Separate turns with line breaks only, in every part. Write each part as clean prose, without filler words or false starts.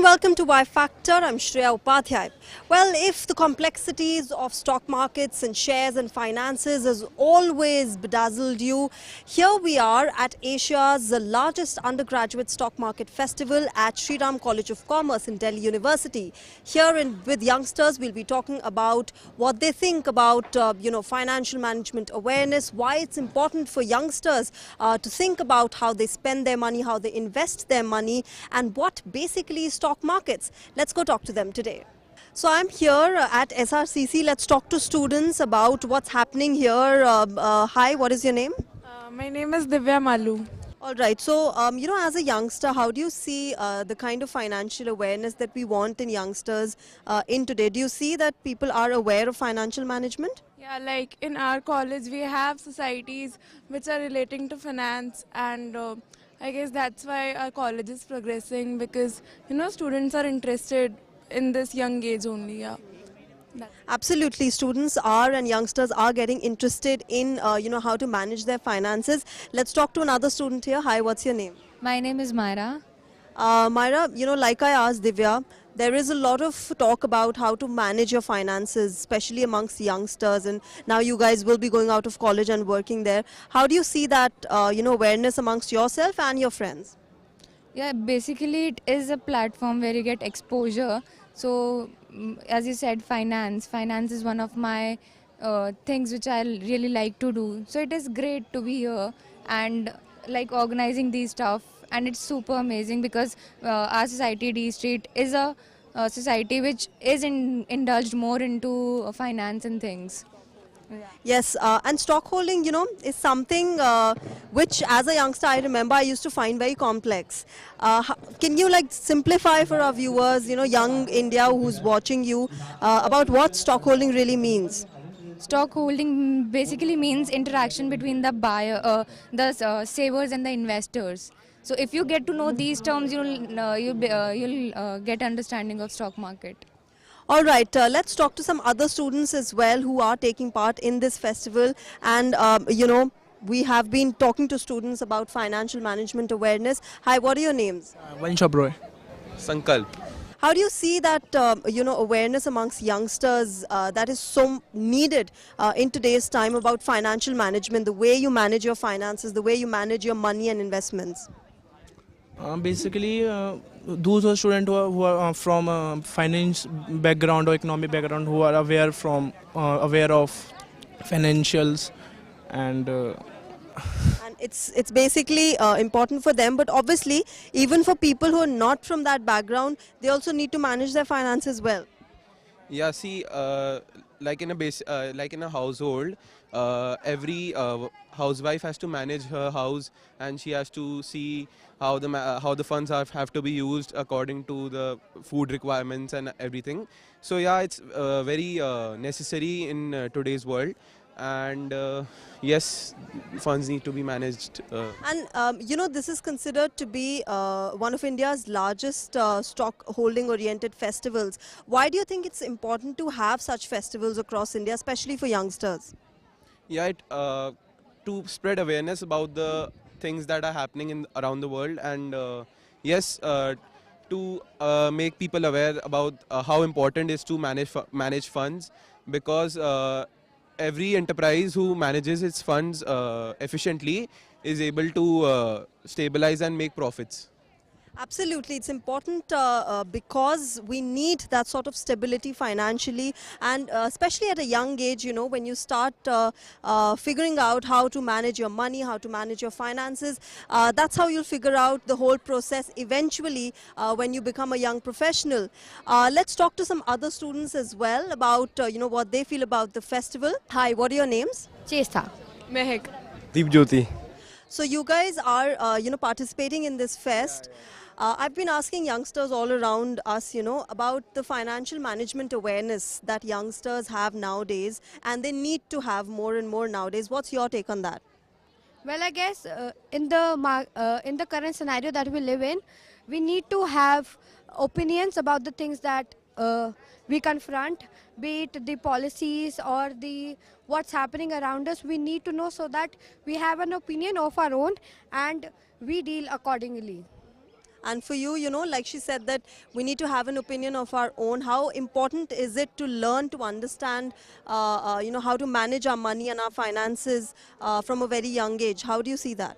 welcome to Y Factor. I'm Shreya Upadhyay. Well, if the complexities of stock markets and shares and finances has always bedazzled you, here we are at Asia's largest undergraduate stock market festival at Sri Ram College of Commerce in Delhi University. Here with youngsters, we'll be talking about what they think about, financial management awareness, why it's important for youngsters to think about how they spend their money, how they invest their money, and what basically stock markets. Let's go talk to them today. So I'm here at SRCC. Let's talk to students about what's happening here. Hi, what is your name?
My name is Divya Malu.
All right. So, as a youngster, how do you see the kind of financial awareness that we want in youngsters in today? Do you see that people are aware of financial management?
Yeah, like in our college, we have societies which are relating to finance, and I guess that's why our college is progressing because students are interested in this young age only. Yeah.
Absolutely, students are and youngsters are getting interested in how to manage their finances. Let's talk to another student here. Hi, what's your name?
My name is Myra.
Myra, like I asked Divya, there is a lot of talk about how to manage your finances, especially amongst youngsters, and now you guys will be going out of college and working there. How do you see that, awareness amongst yourself and your friends?
Yeah, basically it is a platform where you get exposure. So, as you said, finance is one of my things which I really like to do. So it is great to be here and like organizing these stuff, and it's super amazing because our society, D Street, is a society which is indulged more into finance and things. Yeah.
Yes, and stockholding, is something which as a youngster I remember I used to find very complex. Can you simplify for our viewers, young India who's watching you, about what stockholding really means?
Stockholding basically means interaction between the buyer, the savers and the investors. So if you get to know these terms, you'll get understanding of stock market.
All right, let's talk to some other students as well who are taking part in this festival. And, we have been talking to students about financial management awareness. Hi, what are your names?
Vansha Broy.
Sankalp.
How do you see that, awareness amongst youngsters that is so needed in today's time about financial management, the way you manage your finances, the way you manage your money and investments?
Basically, those are students who are from finance background or economic background who are aware of financials and.
And it's basically important for them, but obviously even for people who are not from that background, they also need to manage their finances well.
Yeah, see, like in a household, every housewife has to manage her house, and she has to see how the funds have to be used according to the food requirements and everything. So yeah, it's very necessary in today's world, and yes, funds need to be managed.
And this is considered to be one of India's largest stock holding oriented festivals. Why do you think it's important to have such festivals across India, especially for youngsters?
Yeah, to spread awareness about the things that are happening around the world, and yes, to make people aware about how important it is to manage funds, because every enterprise who manages its funds efficiently is able to stabilize and make profits.
Absolutely, it's important because we need that sort of stability financially, and especially at a young age, when you start figuring out how to manage your money, how to manage your finances, that's how you'll figure out the whole process eventually when you become a young professional. Let's talk to some other students as well about, what they feel about the festival. Hi, what are your names?
Chesta.
Mehak.
Deep Jyoti.
So you guys are, participating in this fest. I've been asking youngsters all around us, about the financial management awareness that youngsters have nowadays, and they need to have more and more nowadays. What's your take on that?
Well, I guess in the current scenario that we live in, we need to have opinions about the things that we confront, be it the policies or the what's happening around us. We need to know so that we have an opinion of our own and we deal accordingly.
And for you, like she said, that we need to have an opinion of our own. How important is it to learn to understand, how to manage our money and our finances from a very young age? How do you see that?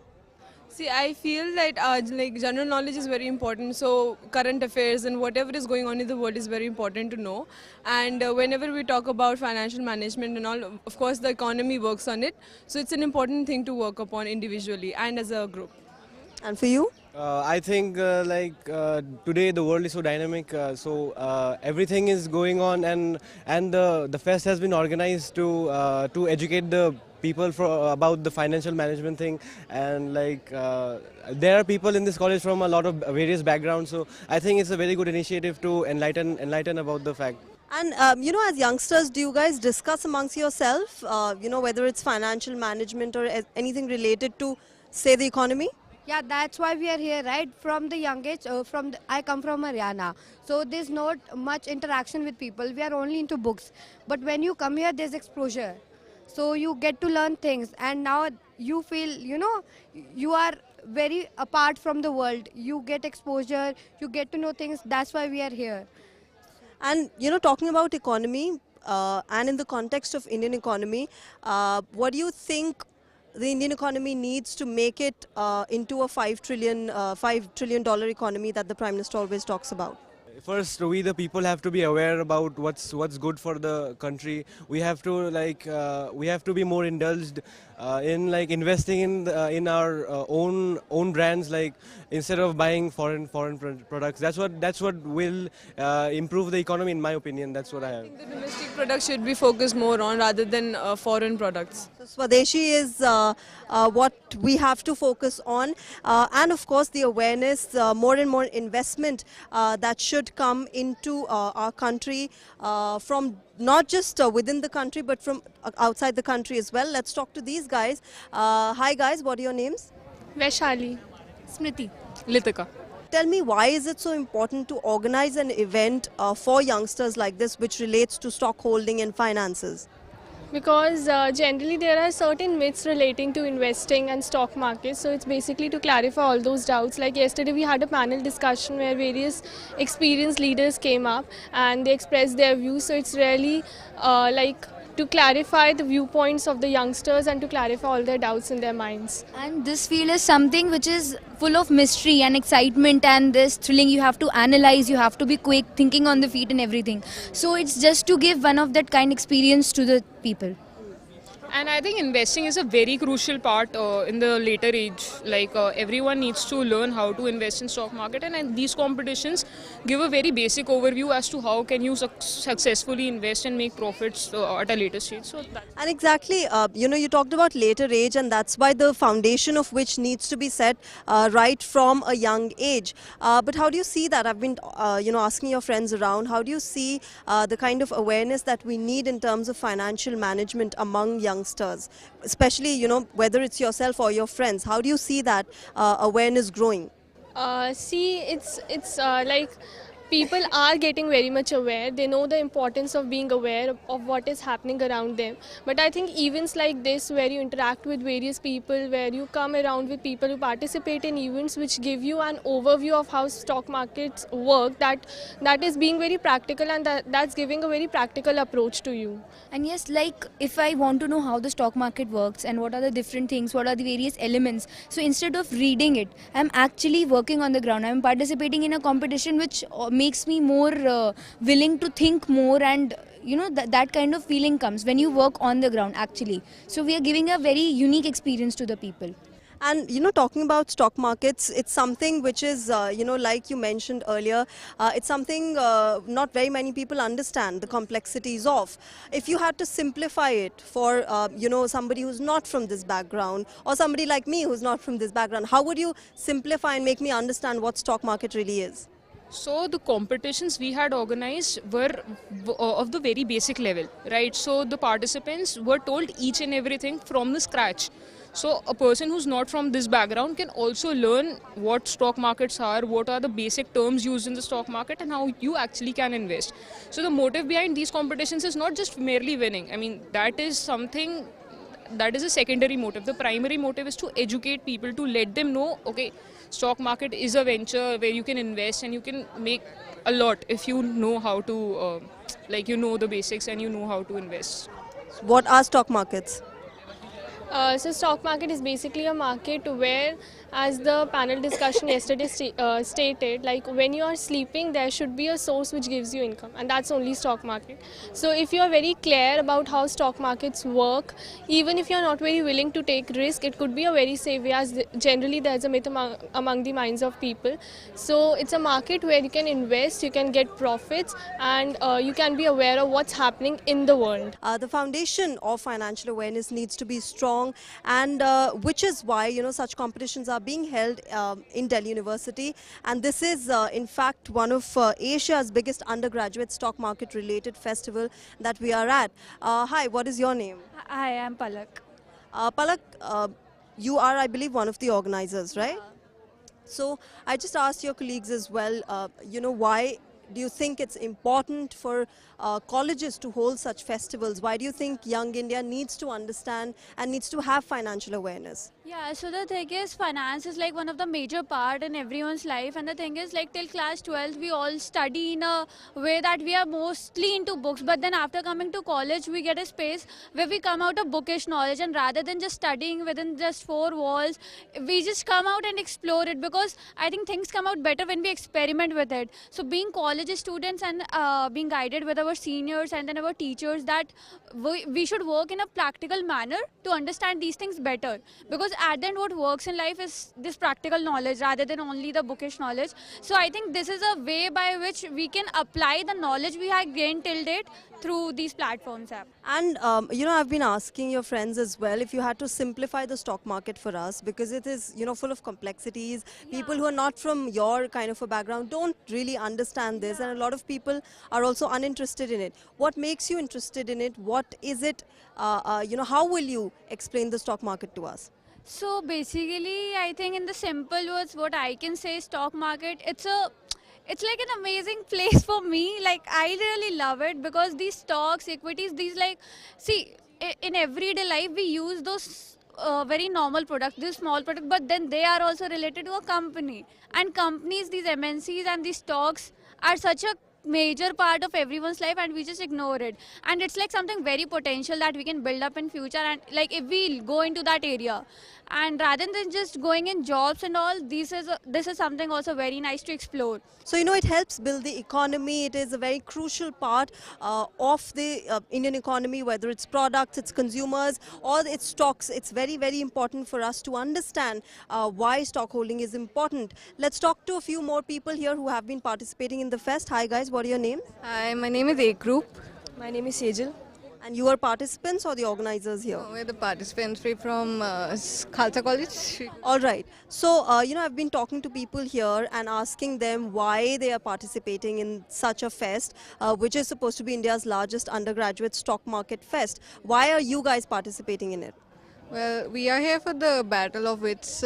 See, I feel that like general knowledge is very important. So current affairs and whatever is going on in the world is very important to know. And whenever we talk about financial management and all, of course, the economy works on it. So it's an important thing to work upon individually and as a group.
And for you?
I think today the world is so dynamic, everything is going on, and the fest has been organized to educate the people about the financial management thing, and there are people in this college from a lot of various backgrounds, so I think it's a very good initiative to enlighten about the fact.
And, as youngsters, do you guys discuss amongst yourself, whether it's financial management or anything related to, say, the economy?
Yeah, that's why we are here, right? From the young age, I come from Haryana, so there's not much interaction with people. We are only into books. But when you come here, there's exposure. So you get to learn things, and now you feel, you are very apart from the world. You get exposure, you get to know things. That's why we are here.
And, talking about economy and in the context of Indian economy, what do you think the Indian economy needs to make it into a $5 trillion economy that the Prime Minister always talks about?
First, we the people have to be aware about what's good for the country. We have to be more indulged in investing in our own brands, instead of buying foreign products. That's what will improve the economy, in my opinion. That's what I have.
I think the domestic products should be focused more on rather than foreign products.
So Swadeshi is what we have to focus on, and of course the awareness, more and more investment that should come into our country from not just within the country but from outside the country as well. Let's talk to these guys. Hi guys, what are your names?
Vaishali. Smriti.
Litika.
Tell me, why is it so important to organize an event for youngsters like this which relates to stock holding and finances?
Because generally there are certain myths relating to investing and stock markets, so it's basically to clarify all those doubts. Like yesterday we had a panel discussion where various experienced leaders came up and they expressed their views, so it's really to clarify the viewpoints of the youngsters and to clarify all their doubts in their minds.
And this field is something which is full of mystery and excitement and this thrilling. You have to analyze, you have to be quick, thinking on the feet and everything. So it's just to give one of that kind experience to the people.
And I think investing is a very crucial part in the later age. Everyone needs to learn how to invest in stock market, and these competitions give a very basic overview as to how can you successfully invest and make profits at a later stage. So
and exactly, you talked about later age, and that's why the foundation of which needs to be set right from a young age. But how do you see that? I've been asking your friends around, how do you see the kind of awareness that we need in terms of financial management among youngsters, especially whether it's yourself or your friends? How do you see that awareness growing?
It's like people are getting very much aware. They know the importance of being aware of what is happening around them. But I think events like this, where you interact with various people, where you come around with people who participate in events which give you an overview of how stock markets work, that is being very practical, and that's giving a very practical approach to you.
And yes, if I want to know how the stock market works and what are the different things, what are the various elements, so instead of reading it, I'm actually working on the ground. I'm participating in a competition which makes me more willing to think more, and that kind of feeling comes when you work on the ground actually. So we are giving a very unique experience to the people.
And talking about stock markets, it's something which is like you mentioned earlier, it's something not very many people understand the complexities of. If you had to simplify it for somebody who's not from this background, or somebody like me who's not from this background, how would you simplify and make me understand what stock market really is?
So the competitions we had organized were of the very basic level, right? So the participants were told each and everything from the scratch. So a person who's not from this background can also learn what stock markets are, what are the basic terms used in the stock market, and how you actually can invest. So the motive behind these competitions is not just merely winning. I mean, that is something that is a secondary motive. The primary motive is to educate people, to let them know, okay, stock market is a venture where you can invest and you can make a lot if you know how to, like you know the basics and you know how to invest.
What are stock markets?
So stock market is basically a market where, as the panel discussion yesterday stated, like when you are sleeping, there should be a source which gives you income, and that's only stock market. So if you are very clear about how stock markets work, even if you are not very willing to take risk, it could be a very safe way, as generally there's a myth among the minds of people. So it's a market where you can invest, you can get profits, and you can be aware of what's happening in the world.
The foundation of financial awareness needs to be strong, and which is why such competitions are being held in Delhi University, and this is in fact one of Asia's biggest undergraduate stock market related festival that we are at. Hi, what is your name?
Hi, I'm Palak.
Palak, you are, I believe, one of the organizers, right? So I just asked your colleagues as well, why do you think it's important for colleges to hold such festivals? Why do you think young India needs to understand and needs to have financial awareness?
Yeah, so the thing is, finance is like one of the major part in everyone's life, and the thing is, like till class 12th, we all study in a way that we are mostly into books, but then after coming to college, we get a space where we come out of bookish knowledge, and rather than just studying within just four walls, we just come out and explore it, because I think things come out better when we experiment with it. So being college students and being guided with our seniors and then our teachers, that we should work in a practical manner to understand these things better, because at the end what works in life is this practical knowledge rather than only the bookish knowledge. So I think this is a way by which we can apply the knowledge we have gained till date through these platforms.
And I've been asking your friends as well, if you had to simplify the stock market for us, because it is full of complexities. People who are not from your kind of a background don't really understand this, and a lot of people are also uninterested in it. What makes you interested in it? What is it? How will you explain the stock market to us?
So basically, I think in the simple words, what I can say, stock market, it's like an amazing place for me. Like, I really love it, because these stocks, equities, in everyday life we use those very normal products, these small products, but then they are also related to a company. And companies, these MNCs and these stocks are such a major part of everyone's life, and we just ignore it, and it's like something very potential that we can build up in future, and like if we go into that area, and rather than just going in jobs and all, this is something also very nice to explore.
So it helps build the economy. It is a very crucial part of the Indian economy, whether it's products, it's consumers, or it's stocks. It's very, very important for us to understand why stock holding is important. Let's talk to a few more people here who have been participating in the fest. Hi guys, what are your names?
Hi, my name is A Group.
My name is Sejal.
And you are participants or the organizers here?
We're the participants. We're from Khalsa College.
All right. So, I've been talking to people here and asking them why they are participating in such a fest, which is supposed to be India's largest undergraduate stock market fest. Why are you guys participating in it?
Well, we are here for the Battle of Wits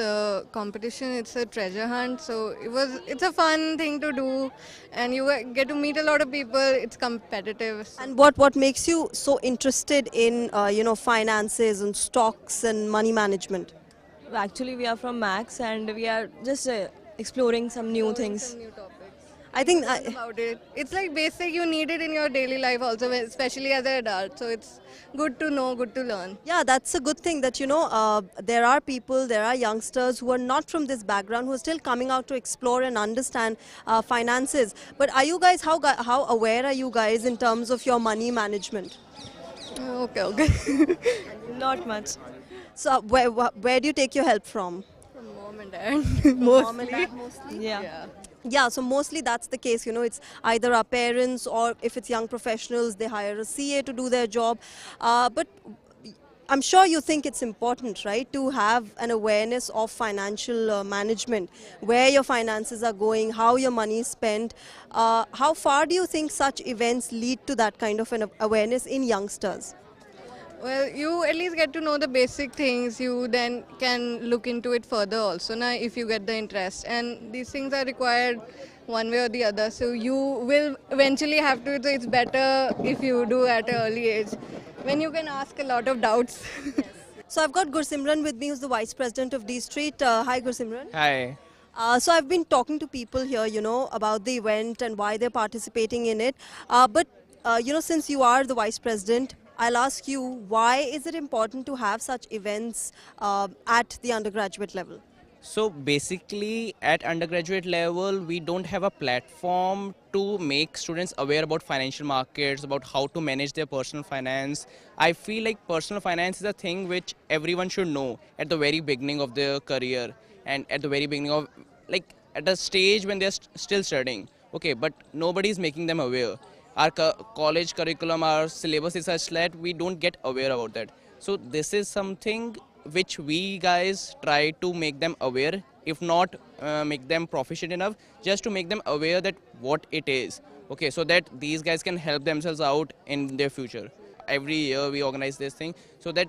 competition. It's a treasure hunt, so it's a fun thing to do, and you get to meet a lot of people. It's competitive.
And what makes you so interested in finances and stocks and money management?
Actually, we are from Max and we are just exploring some new things.
Some new topics.
I think
About it. It's like basic. You need it in your daily life also, especially as an adult. So it's good to know, good to learn.
Yeah, that's a good thing that, there are people, there are youngsters who are not from this background who are still coming out to explore and understand finances. But are you guys, how aware are you guys in terms of your money management?
Okay.
Not much.
So where do you take your help from?
From mom and dad.
Mom and dad mostly?
Yeah.
Yeah, so mostly that's the case, it's either our parents, or if it's young professionals, they hire a CA to do their job. But I'm sure you think it's important, right, to have an awareness of financial management, where your finances are going, how your money is spent. How far do you think such events lead to that kind of an awareness in youngsters?
Well, you at least get to know the basic things. You then can look into it further also now if you get the interest. And these things are required one way or the other. So you will eventually have to. So it's better if you do at an early age, when you can ask a lot of doubts.
So I've got Gursimran with me, who's the Vice President of D Street. Hi, Gursimran.
Hi.
So I've been talking to people here, about the event and why they're participating in it. But since you are the Vice President, I'll ask you, why is it important to have such events at the undergraduate level?
So basically, at undergraduate level, we don't have a platform to make students aware about financial markets, about how to manage their personal finance. I feel like personal finance is a thing which everyone should know at the very beginning of their career and at the very beginning of, like, at a stage when they're still studying. Okay, but nobody is making them aware. Our college curriculum, our syllabus is such that we don't get aware about that. So this is something which we guys try to make them aware, if not make them proficient enough, just to make them aware that what it is. Okay, so that these guys can help themselves out in their future. Every year we organize this thing so that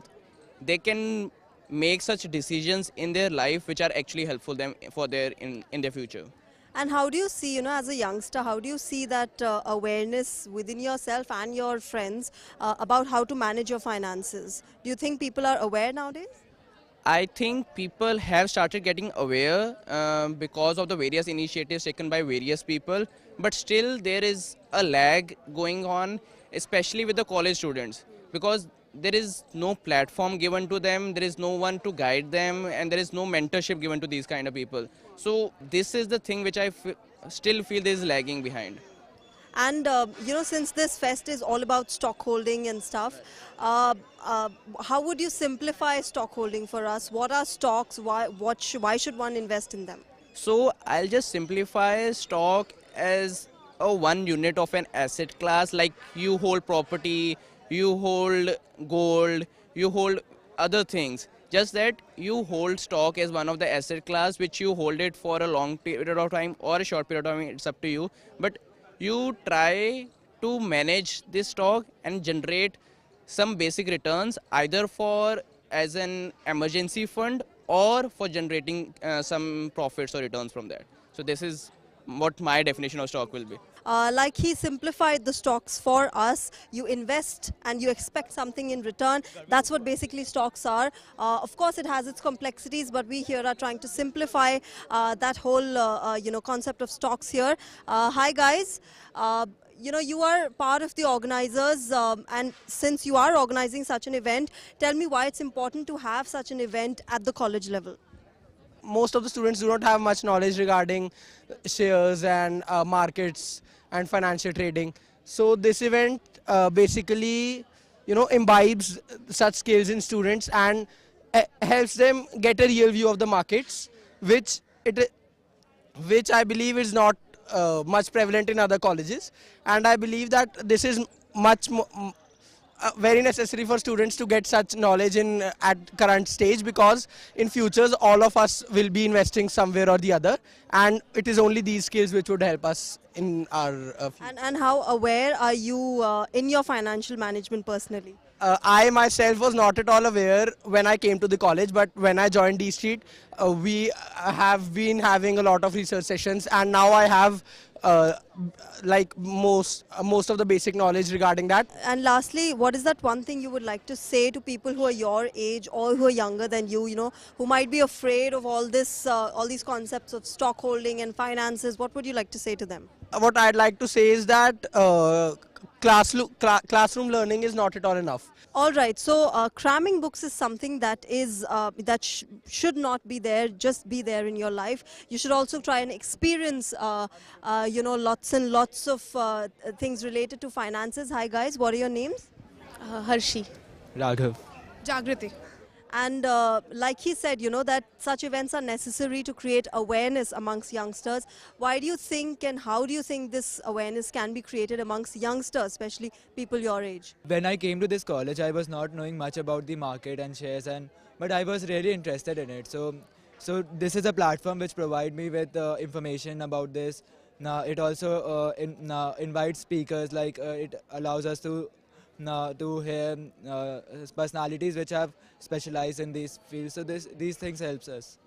they can make such decisions in their life which are actually helpful them for their in their future.
And how do you see, as a youngster, how do you see that awareness within yourself and your friends about how to manage your finances? Do you think people are aware nowadays?
I think people have started getting aware because of the various initiatives taken by various people, but still there is a lag going on, especially with the college students, because there is no platform given to them, there is no one to guide them, and there is no mentorship given to these kind of people. So this is the thing which I still feel is lagging behind.
And since this fest is all about stockholding and stuff, how would you simplify stockholding for us? What are stocks? Why should one invest in them?
So I'll just simplify stock as a one unit of an asset class. Like, you hold property, you hold gold, you hold other things. Just that you hold stock as one of the asset class, which you hold it for a long period of time or a short period of time, it's up to you. But you try to manage this stock and generate some basic returns, either for as an emergency fund or for generating some profits or returns from that. So this is what my definition of stock will be.
Like he simplified the stocks for us, you invest and you expect something in return. That's what basically stocks are. Of course, it has its complexities, but we here are trying to simplify that whole concept of stocks here. Hi guys. You are part of the organizers, and since you are organizing such an event, tell me why it's important to have such an event at the college level.
Most of the students do not have much knowledge regarding shares and markets and financial trading. So this event basically, imbibes such skills in students and helps them get a real view of the markets, which I believe is not much prevalent in other colleges. And I believe that this is much more very necessary for students to get such knowledge in at current stage, because in futures all of us will be investing somewhere or the other, and it is only these skills which would help us in our future.
And how aware are you in your financial management personally?
I myself was not at all aware when I came to the college, but when I joined D Street, we have been having a lot of research sessions, and now I have like most of the basic knowledge regarding that.
And lastly, what is that one thing you would like to say to people who are your age or who are younger than you, who might be afraid of all these concepts of stock holding and finances? What would you like to say to them?
What I'd like to say is that classroom learning is not at all enough.
All right, so cramming books is something that should not be there, just be there in your life. You should also try and experience, lots and lots of things related to finances. Hi guys, what are your names?
Harshi.
Raghav.
Jagriti.
And like he said, that such events are necessary to create awareness amongst youngsters. Why do you think and how do you think this awareness can be created amongst youngsters, especially people your age?
When I came to this college, I was not knowing much about the market and shares, but I was really interested in it. So this is a platform which provides me with information about this. Now it also invites speakers, like it allows us to hear personalities which have specialized in these fields. So these things helps us.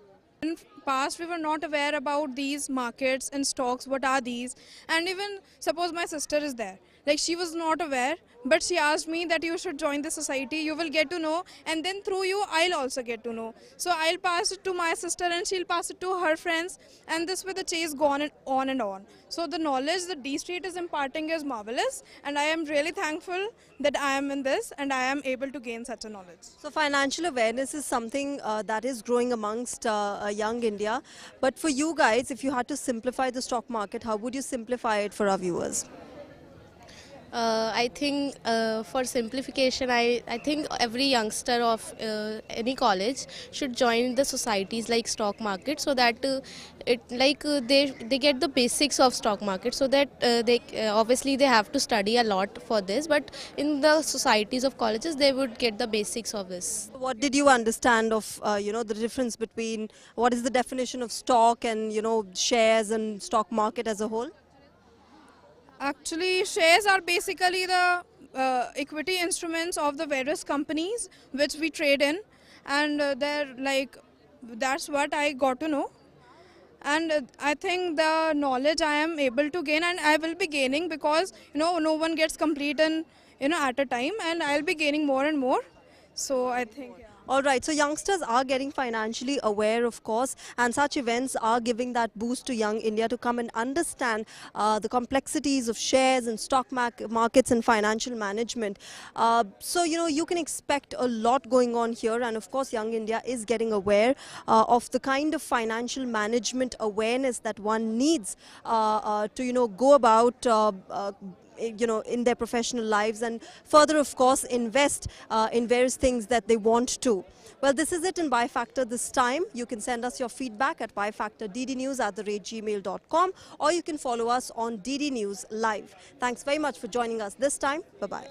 In past, we were not aware about these markets and stocks, what are these, and even suppose my sister is there
Like she was not aware, but she asked me that you should join the society, you will get to know, and then through you I'll also get to know. So I'll pass it to my sister and she'll pass it to her friends, and this way the chase gone and on and on. So the knowledge that D Street is imparting is marvelous, and I am really thankful that I am in this and I am able to gain such a knowledge.
So financial awareness is something that is growing amongst young India. But for you guys, if you had to simplify the stock market, how would you simplify it for our viewers?
I think for simplification, I think every youngster of any college should join the societies like stock market, so that they get the basics of stock market, so that they obviously they have to study a lot for this, but in the societies of colleges they would get the basics of this.
What did you understand of the difference between what is the definition of stock and shares and stock market as a whole?
Actually, shares are basically the equity instruments of the various companies which we trade in, and that's what I got to know. And I think the knowledge I am able to gain, and I will be gaining, because no one gets complete in at a time, and I'll be gaining more and more. So I think.
All right, so youngsters are getting financially aware, of course, and such events are giving that boost to young India to come and understand the complexities of shares and stock markets and financial management. So, you can expect a lot going on here, and of course, young India is getting aware of the kind of financial management awareness that one needs to, go about in their professional lives, and further, of course, invest in various things that they want to. Well, this is it in Buy Factor this time. You can send us your feedback at buyfactorddnews@gmail.com, or you can follow us on DD News Live. Thanks very much for joining us this time. Bye-bye.